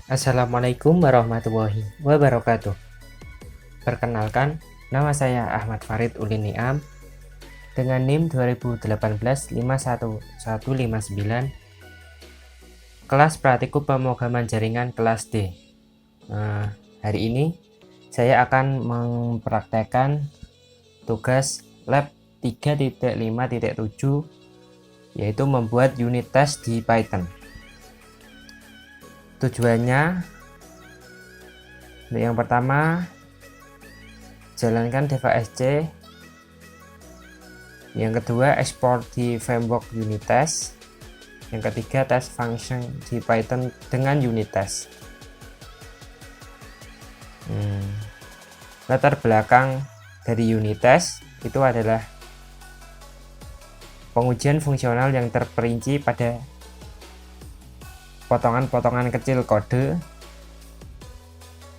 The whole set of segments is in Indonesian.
Assalamualaikum warahmatullahi wabarakatuh. Perkenalkan, nama saya Ahmad Farid Uliniam dengan NIM 2018-51159, kelas praktikum pemrograman jaringan kelas D. Hari ini saya akan mempraktekkan tugas lab 3.5.7, yaitu membuat unit test di Python. Tujuannya, untuk yang pertama, jalankan Deva.sc. Yang kedua, ekspor di framework unit test. Yang ketiga, test function di Python dengan unit test. Latar belakang dari unit test itu adalah pengujian fungsional yang terperinci pada potongan-potongan kecil kode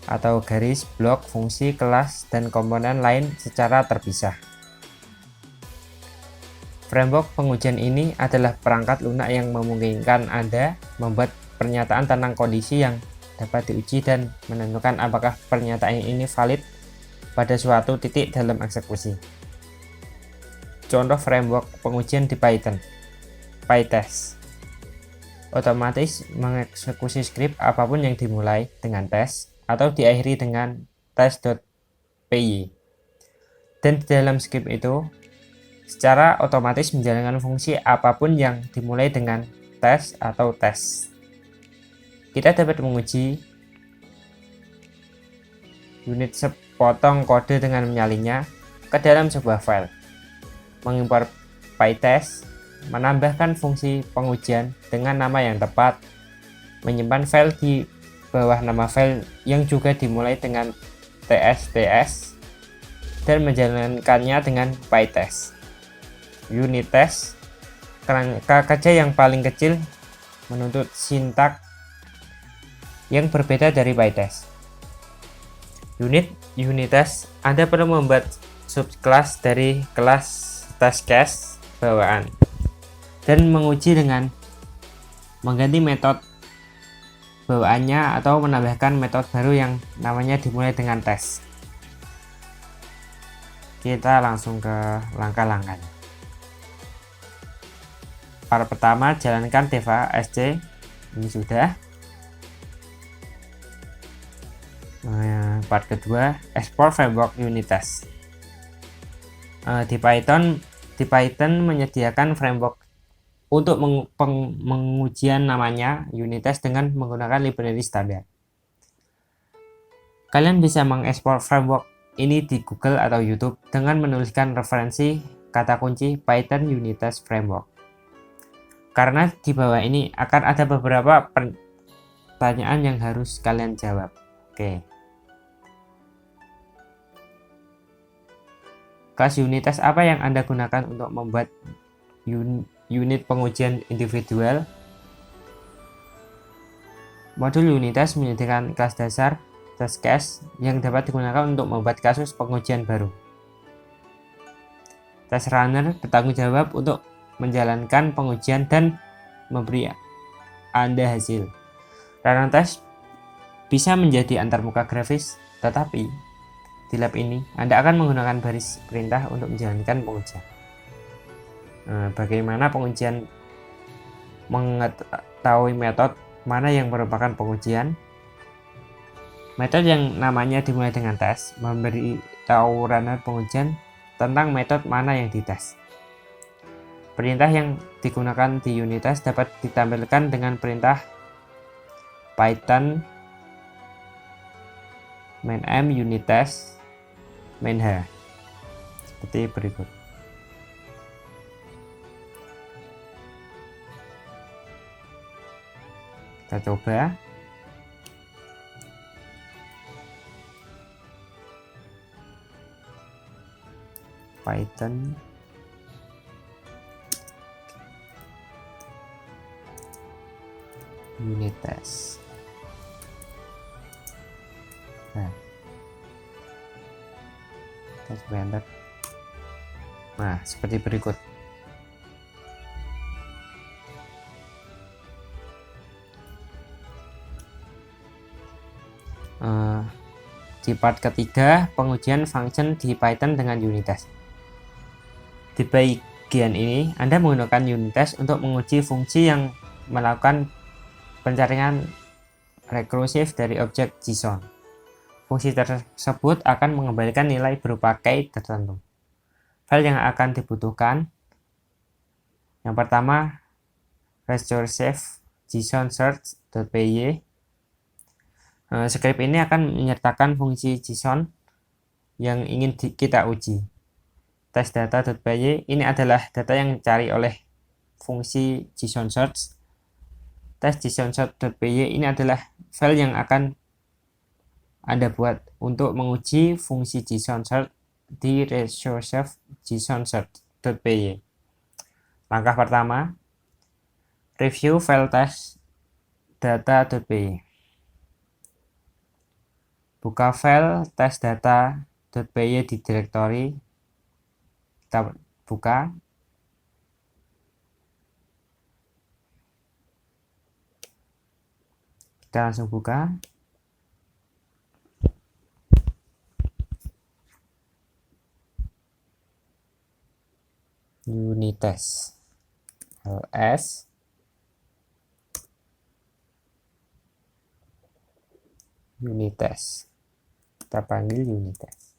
atau garis, blok, fungsi, kelas, dan komponen lain secara terpisah. Framework pengujian ini adalah perangkat lunak yang memungkinkan Anda membuat pernyataan tentang kondisi yang dapat diuji dan menentukan apakah pernyataan ini valid pada suatu titik dalam eksekusi. Contoh framework pengujian di Python, PyTest. Otomatis mengeksekusi skrip apapun yang dimulai dengan tes atau diakhiri dengan test.py. Dan di dalam skrip itu secara otomatis menjalankan fungsi apapun yang dimulai dengan tes atau tes. Kita dapat menguji unit sepotong kode dengan menyalinnya ke dalam sebuah file, mengimpor PyTest, menambahkan fungsi pengujian dengan nama yang tepat, menyimpan file di bawah nama file yang juga dimulai dengan tsts, dan menjalankannya dengan PyTest. Unit test, kerangka kerja yang paling kecil, menuntut sintak yang berbeda dari PyTest. Unit test, Anda perlu membuat subclass dari kelas test case bawaan dan menguji dengan mengganti metode bawaannya atau menambahkan metode baru yang namanya dimulai dengan tes. Kita langsung ke langkah-langkahnya. Part pertama, jalankan Deva.sc. Ini sudah. Part kedua, ekspor framework unit test. Di Python menyediakan framework untuk pengujian namanya unit test dengan menggunakan library standar. Kalian bisa mengekspor framework ini di Google atau YouTube dengan menuliskan referensi kata kunci Python unit test framework. Karena di bawah ini akan ada beberapa pertanyaan yang harus kalian jawab. Oke. Kelas unit test apa yang Anda gunakan untuk membuat unit pengujian individual? Modul unit test menyediakan kelas dasar test case yang dapat digunakan untuk membuat kasus pengujian baru. Test runner bertanggung jawab untuk menjalankan pengujian dan memberi Anda hasil. Runner test bisa menjadi antarmuka grafis, tetapi di lab ini Anda akan menggunakan baris perintah untuk menjalankan pengujian. Bagaimana pengujian mengetahui metode mana yang merupakan pengujian? Metode yang namanya dimulai dengan tes memberitahu runner pengujian tentang metode mana yang dites. Perintah yang digunakan di unit test dapat ditampilkan dengan perintah Python main unit test main h seperti berikut. Kita coba. Python unit test. Nah, kita coba enter. Nah, seperti berikut. Di part ketiga, pengujian function di Python dengan unit test. Di bagian ini, Anda menggunakan unit test untuk menguji fungsi yang melakukan pencarian rekursif dari objek JSON. Fungsi tersebut akan mengembalikan nilai berupa key tertentu. File yang akan dibutuhkan, yang pertama, recursive JSON search.py. Script ini akan menyertakan fungsi JSON yang ingin kita uji. Testdata.py ini adalah data yang dicari oleh fungsi JSON search. Test.json.py ini adalah file yang akan Anda buat untuk menguji fungsi JSON search di recursive JSON search.py. Langkah pertama, review file testdata.py. Buka file testdata.py di direktori. Kita buka. Kita langsung buka. Unit test. ls unit test. Kita panggil unit test.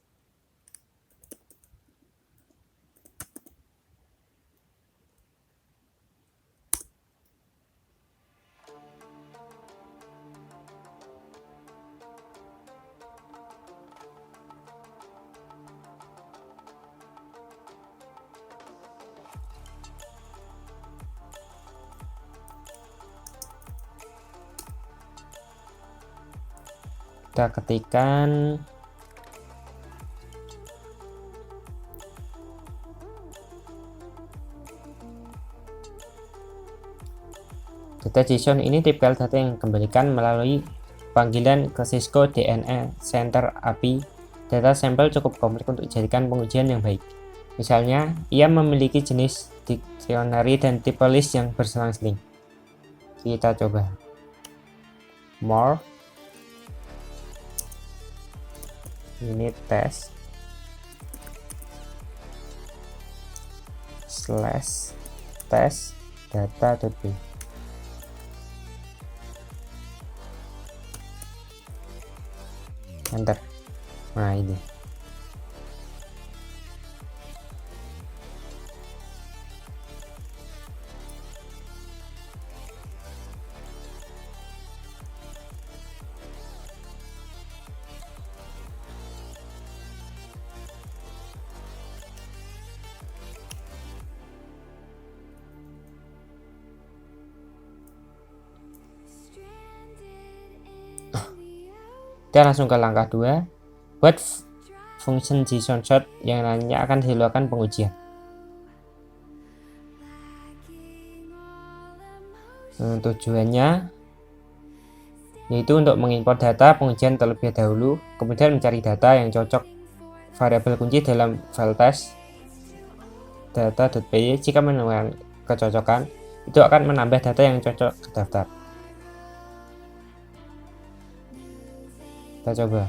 Kita ketikkan data JSON ini tipikal data yang dikembalikan melalui panggilan ke Cisco DNA Center API. Data sampel cukup kompleks untuk dijadikan pengujian yang baik. Misalnya, ia memiliki jenis dictionary dan tipe list yang berselang-seling. Kita coba. More unit test /test data.py. Enter. Nah, ini kita langsung ke langkah 2, buat function JSON sort yang nantinya akan dilakukan pengujian. Tujuannya yaitu untuk mengimport data pengujian terlebih dahulu, kemudian mencari data yang cocok variabel kunci dalam file test data.py. Jika menemukan kecocokan, itu akan menambah data yang cocok ke daftar. Kita coba.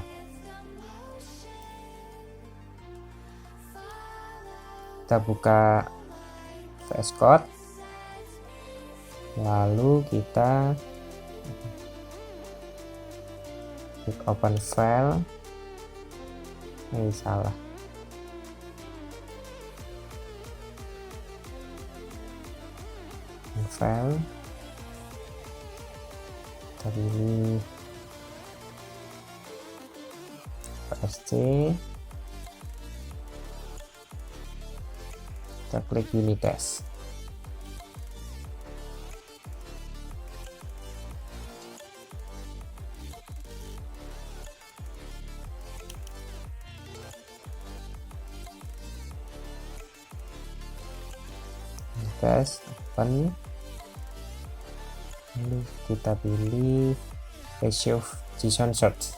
Kita buka VS Code, lalu kita klik open file. Ini salah. File, kita pilih PSC, kita klik unit test. Test open, lalu kita pilih ratio JSON search.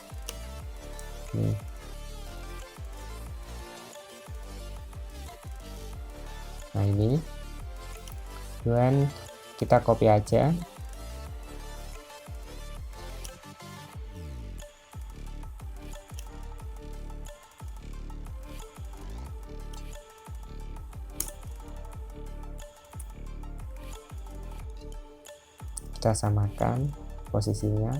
Nah, ini kemudian kita copy aja, Kita samakan posisinya.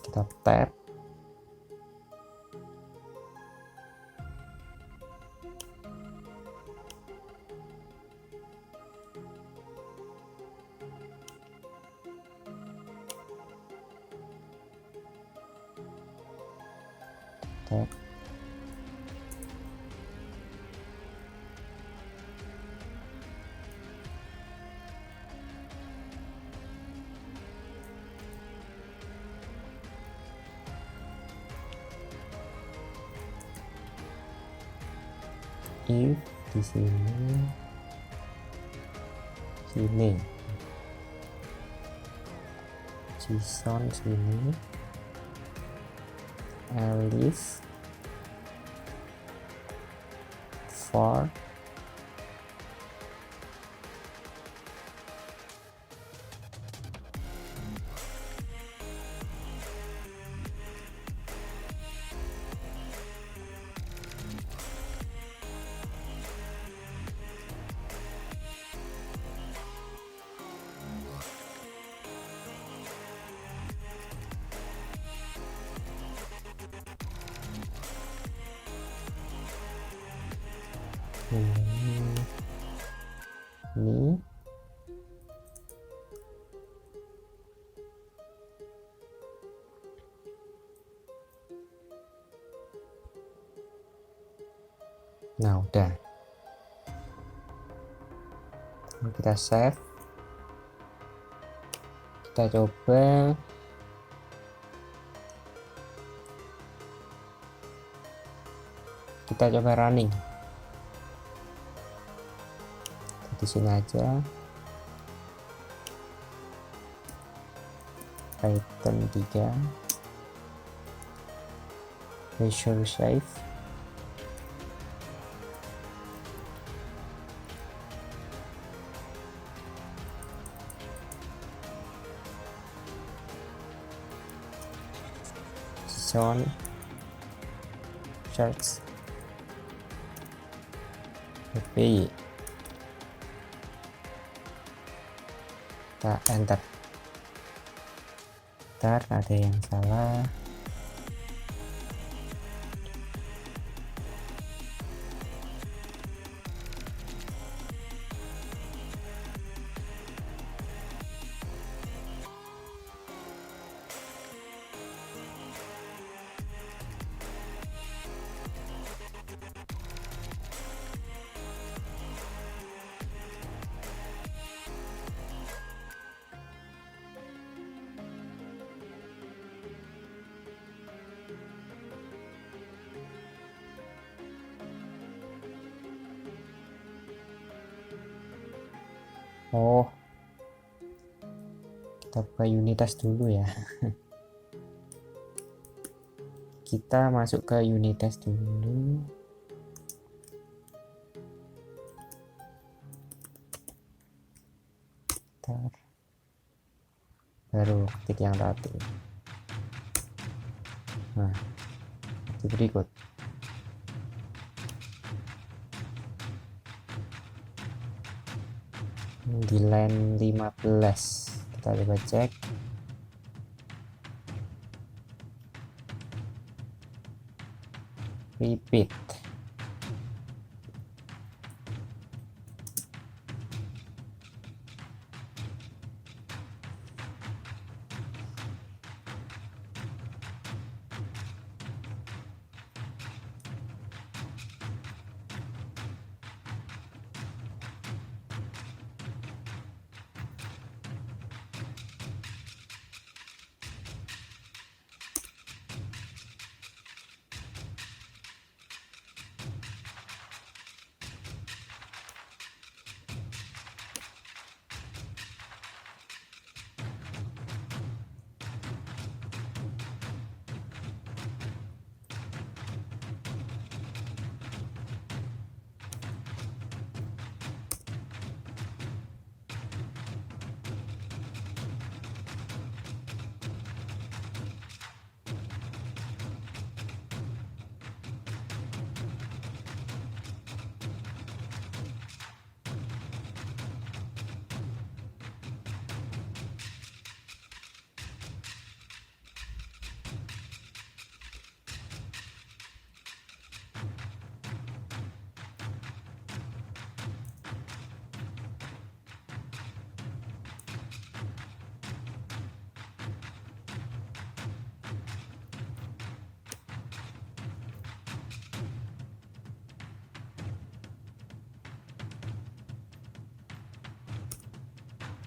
Kita tap. Tap. If di sini JSON sini, elif for ini nah udah, kita save, kita coba. Kita coba running di sini aja, Python 3 measure save, JSON search API, kita enter. Ntar ada yang salah. Oh, kita buka unit test dulu ya. Kita masuk ke unit test dulu. Ntar, baru ketik yang tadi. Nah, di berikut. Di line 15 kita coba cek. Repeat.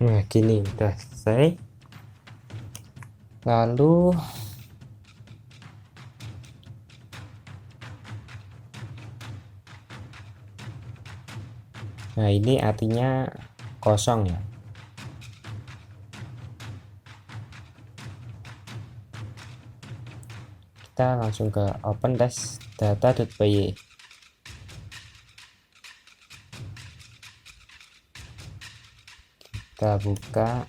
Nah, gini udah selesai. Lalu nah ini artinya kosong ya. Kita langsung ke open test data.py. Kita buka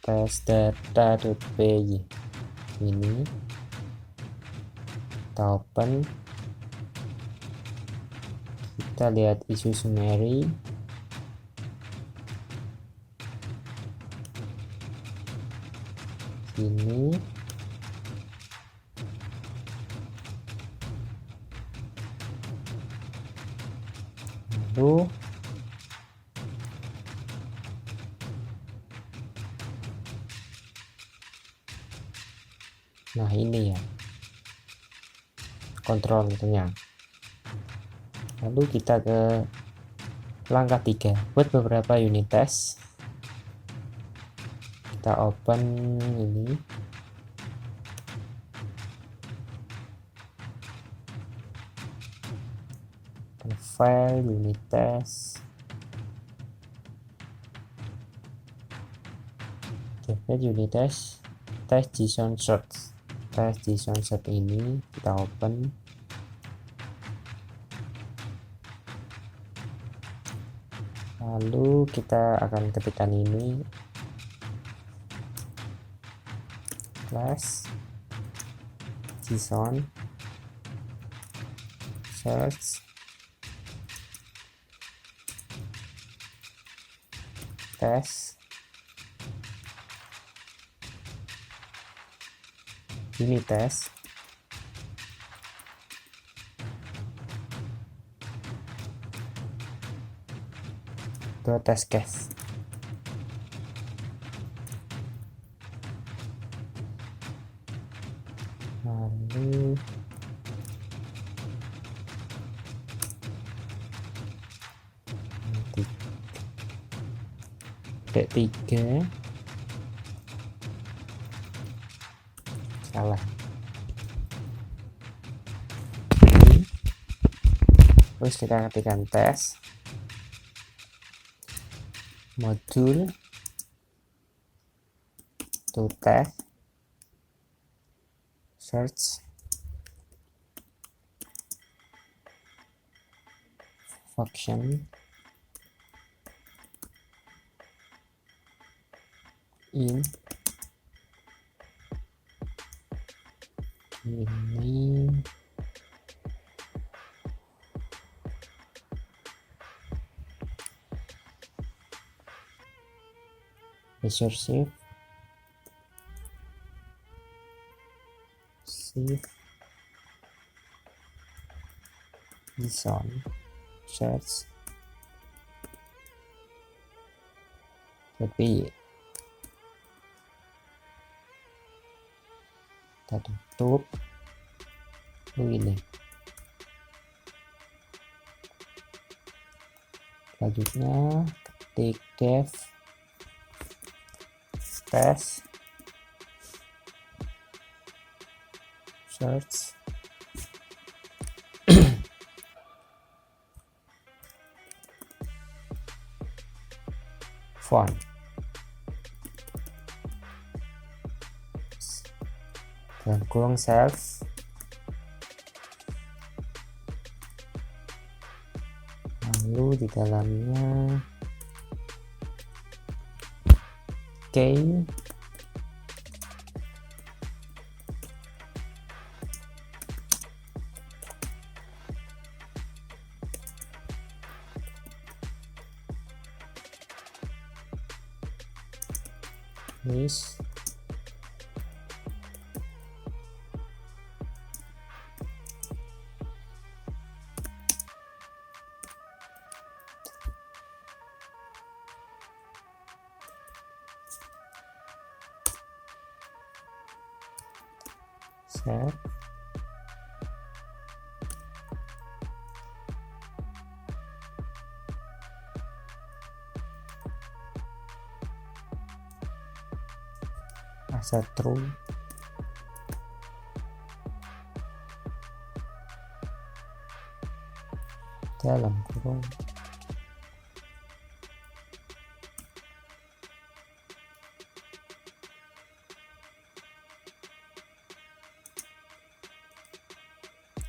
test data.py ini, kita open, kita lihat isu summary. Ini lalu nah ini ya kontrolnya. Lalu kita ke langkah 3 buat beberapa unit test. Kita open ini, file unit test, dapat unit test JSON search. Test JSON search ini kita open, lalu kita akan ketikkan ini class JSON search test unit test. Test case. Lalu tiga salah. Terus kita ketikkan tes modul to test search function in ini resource shift JSON search tapi kita tutup ini. Selanjutnya ketik dev test search font. Dan kurang self, lalu di dalamnya key is set Aset true. Dalam kurung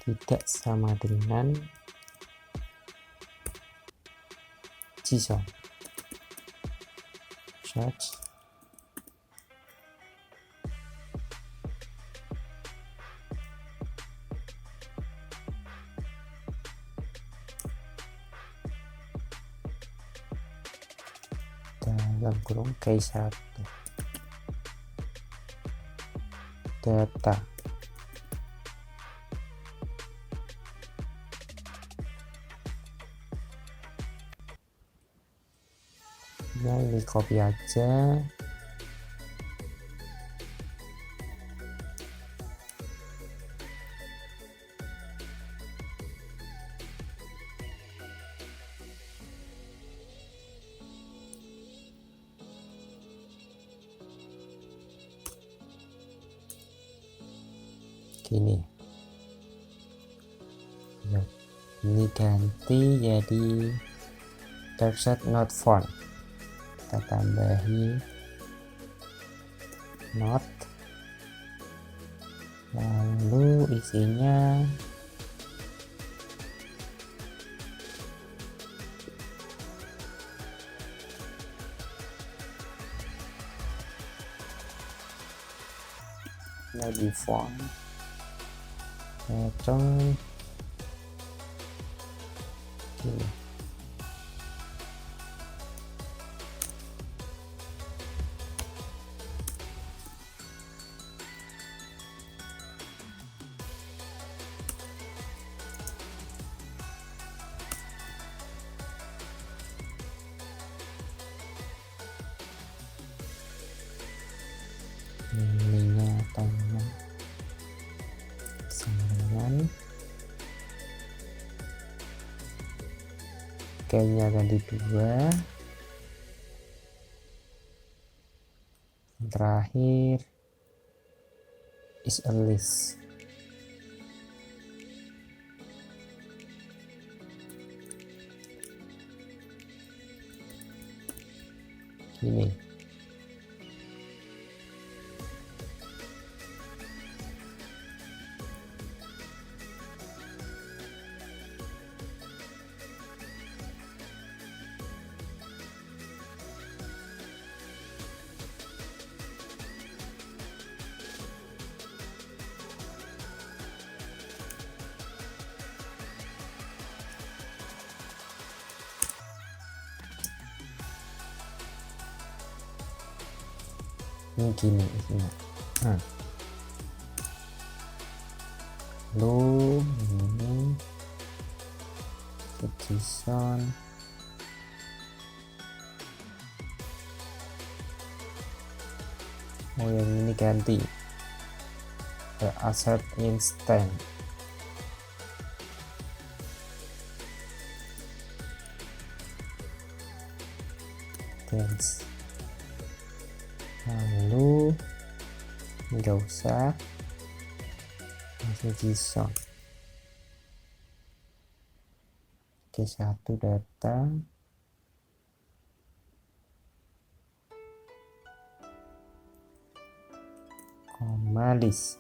tidak sama dengan JSON. Search dalam kurung case 1 data ya, ini copy aja. Gini ya, ini ganti jadi text not found, kita tambahi not, lalu isinya di font pattern gini. Nilainya tanya sama kayaknya ganti 2, terakhir is a list. Gini gini isinya. Lalu ini JSON yang ini ganti ke asset instant. Thanks. Lalu nggak usah, langsung JSON. Oke, 1 data koma list.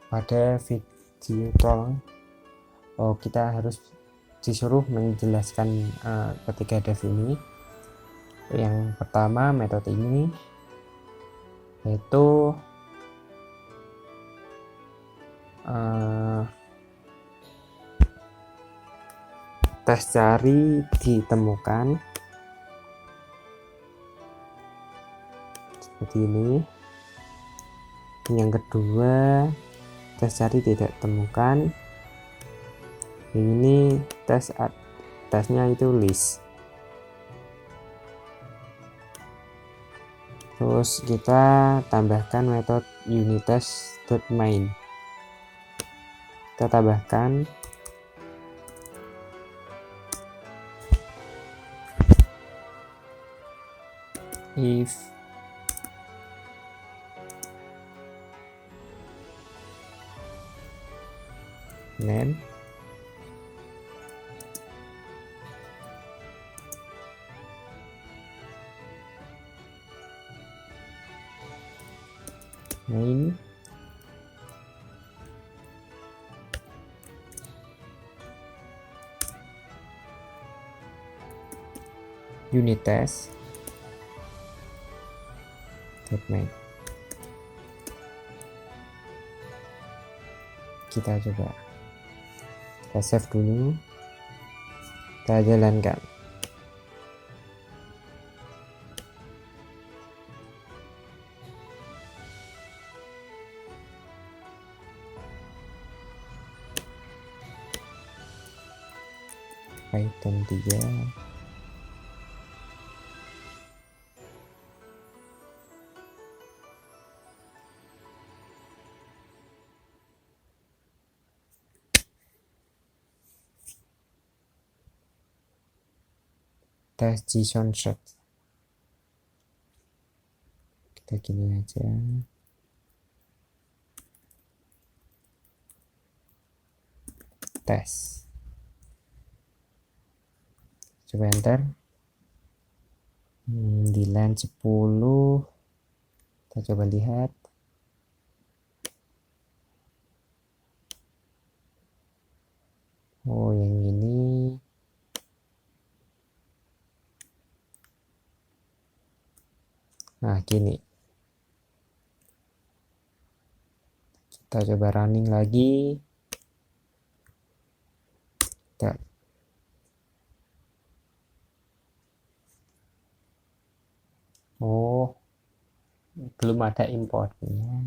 Pada video tolong kita harus disuruh menjelaskan ketiga div ini. Yang pertama metode ini yaitu tes cari ditemukan seperti ini. Yang kedua tes cari tidak temukan, ini tesnya itu list. Terus kita tambahkan metode unitest.main. Kita tambahkan if name main unit test main. Kita coba, kita save dulu, kita jalankan. Python 3 tes JSON set. Kita gini aja, tes, coba enter. Di line 10 kita coba lihat. Oh, yang ini nah gini. Kita coba running lagi. Oh, belum ada importnya.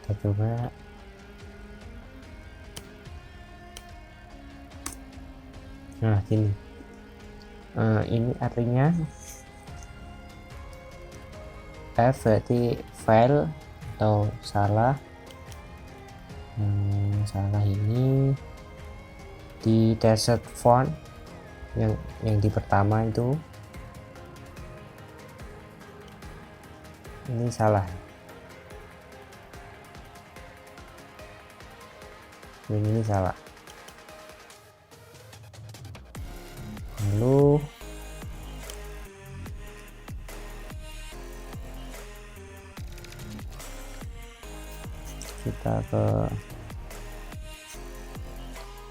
Kita coba. Nah gini, ini artinya F berarti file atau salah. Salah ini di desert font yang di pertama itu ini salah. Ini salah. Lalu kita ke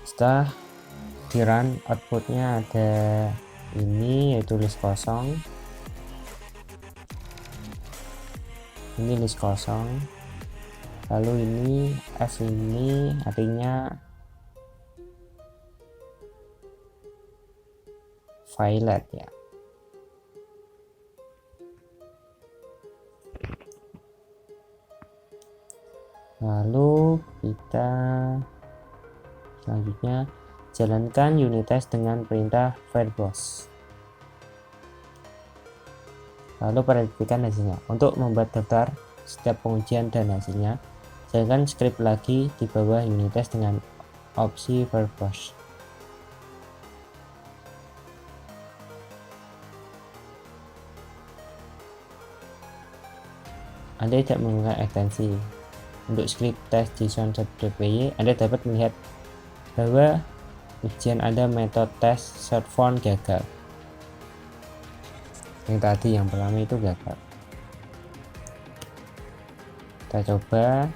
setelah di run, outputnya ada ini, yaitu list kosong. Ini list kosong. Lalu ini F ini artinya violet ya. Lalu kita selanjutnya jalankan unit test dengan perintah verbose. Lalu perhatikan hasilnya. Untuk membuat daftar setiap pengujian dan hasilnya, jalankan script lagi di bawah unit test dengan opsi verbose. Anda tidak menggunakan ekstensi untuk script test JSON.py, Anda dapat melihat bahwa ujian Anda metode tes short form gagal. Yang tadi yang pertama itu gagal. Kita coba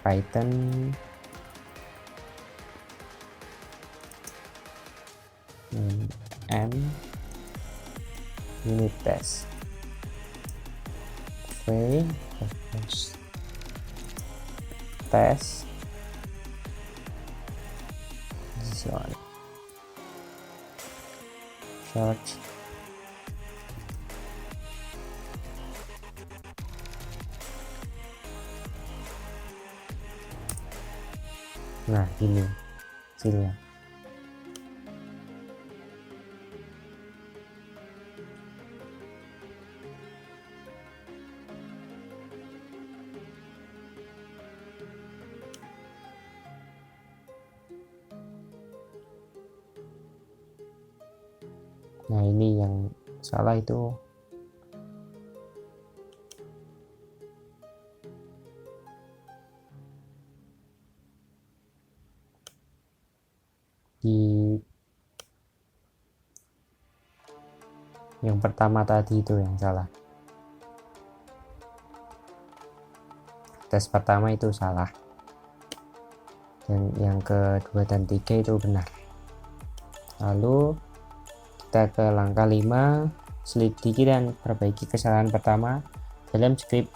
Python M unit test V test search nah ini hasilnya. Nah ini yang salah itu di yang pertama tadi itu yang salah. Tes pertama itu salah dan yang kedua dan tiga itu benar. Lalu kita ke langkah 5, selidiki dan perbaiki kesalahan pertama dalam script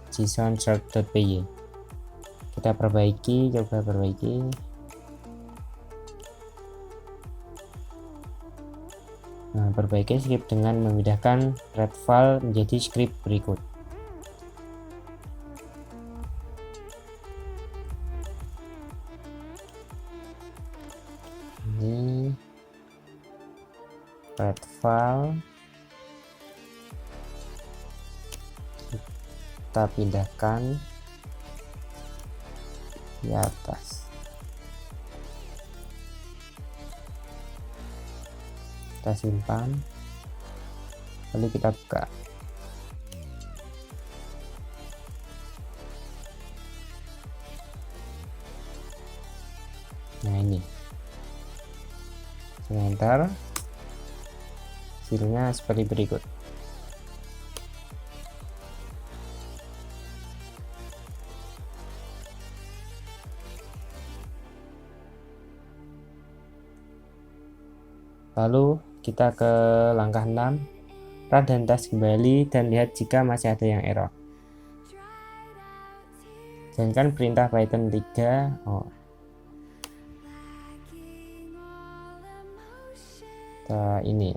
JSON-sort.py. Kita perbaiki, coba perbaiki. Nah, perbaiki script dengan memindahkan red file menjadi script berikut. Ini red file kita pindahkan di atas. Kita simpan, lalu kita buka. Nah ini enter, hasilnya seperti berikut. Lalu kita ke langkah 6, run dan tes kembali dan lihat jika masih ada yang error. Jalankan perintah Python 3. Kita ini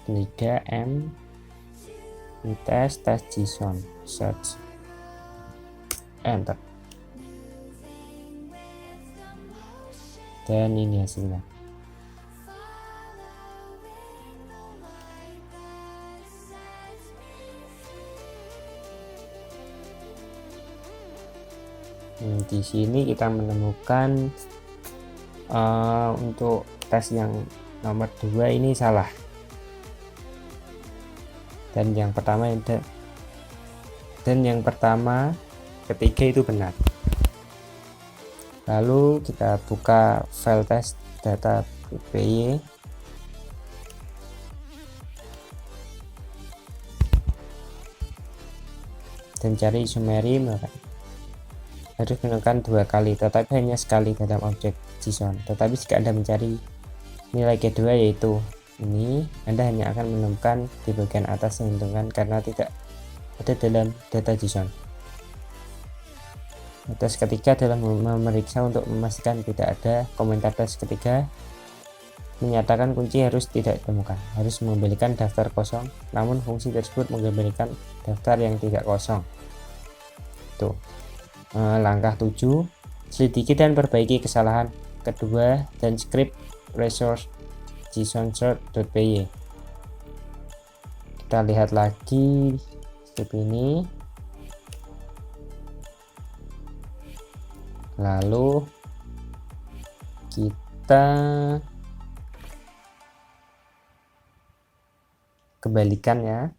tiga M tes JSON search enter, dan ini hasilnya. Di sini kita menemukan untuk tes yang nomor 2 ini salah, dan yang pertama ketiga itu benar. Lalu kita buka file test data.py, dan cari summary. Harus menekan 2 kali, tetapi hanya sekali dalam objek JSON. Tetapi jika Anda mencari nilai kedua yaitu ini, Anda hanya akan menemukan di bagian atas yang diuntungkan karena tidak ada dalam data JSON. Tes ketiga adalah memeriksa untuk memastikan tidak ada komentar. Tes ketiga menyatakan kunci harus tidak ditemukan, harus mengembalikan daftar kosong, namun fungsi tersebut mengembalikan daftar yang tidak kosong. Tuh. Langkah 7, selidiki dan perbaiki kesalahan kedua dan script resource JSON-sort.py. Kita lihat lagi script ini, lalu kita kebalikan ya.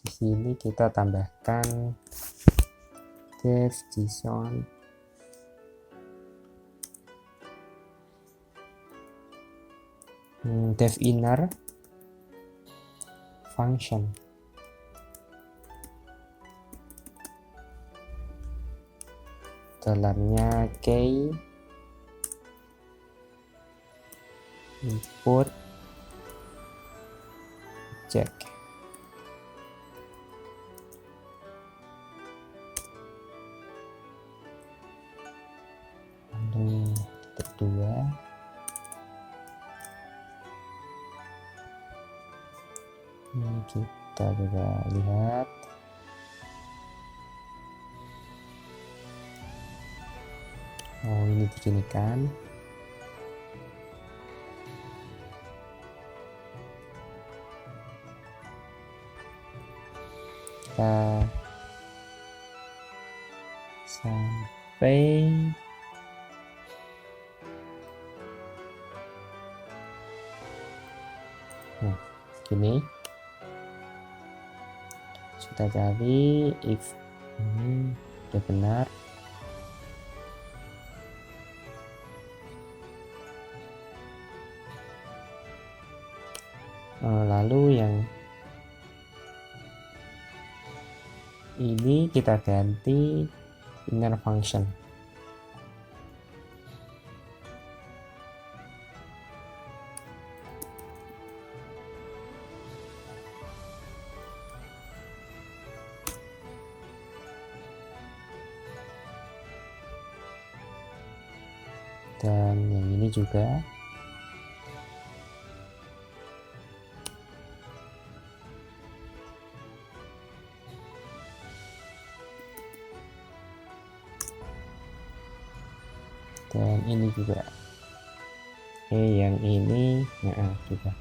Di sini kita tambahkan dev json dev inner function. Dalamnya key input object. Lalu kedua ini kita coba lihat. Oh, ini begini kan. Kita sampai gini. Kita cari if ini udah benar. Lalu yang ini kita ganti inner function. Dan yang ini juga. Dan ini juga. Yang ini juga.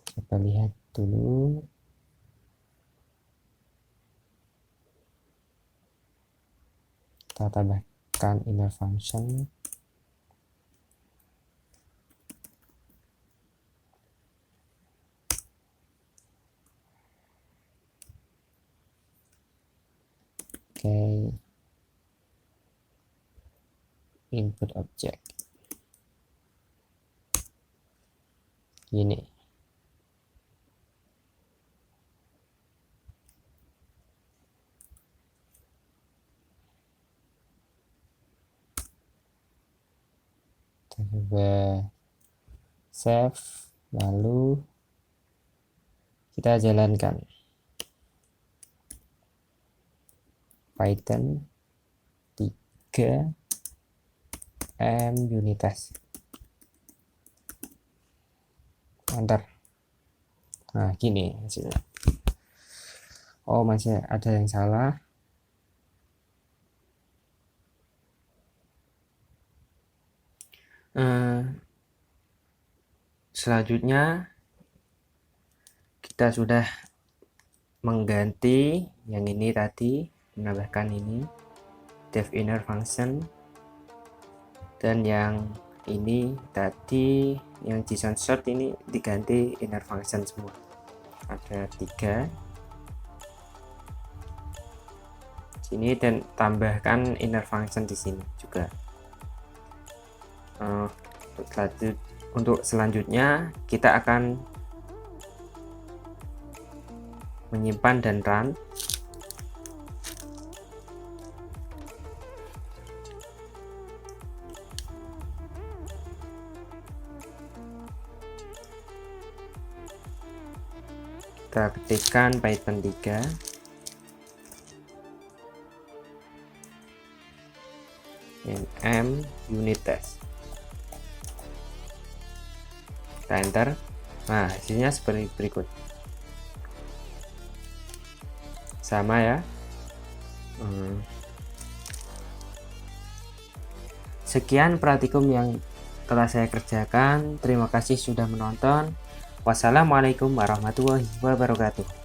Kita lihat dulu. Kita tambahkan inner function. Oke. Input object. Ini. Coba save, lalu kita jalankan Python 3 unit test. Enter. Nah, gini hasilnya. Oh, masih ada yang salah. Selanjutnya kita sudah mengganti yang ini tadi, menambahkan ini dev inner function, dan yang ini tadi yang JSON sort ini diganti inner function semua. Ada 3 sini dan tambahkan inner function di sini juga. Untuk selanjutnya kita akan menyimpan dan run. Kita ketikkan Python 3 nm unit test. Kita enter. Nah, hasilnya seperti berikut. Sama ya. Sekian praktikum yang telah saya kerjakan. Terima kasih sudah menonton. Wassalamualaikum warahmatullahi wabarakatuh.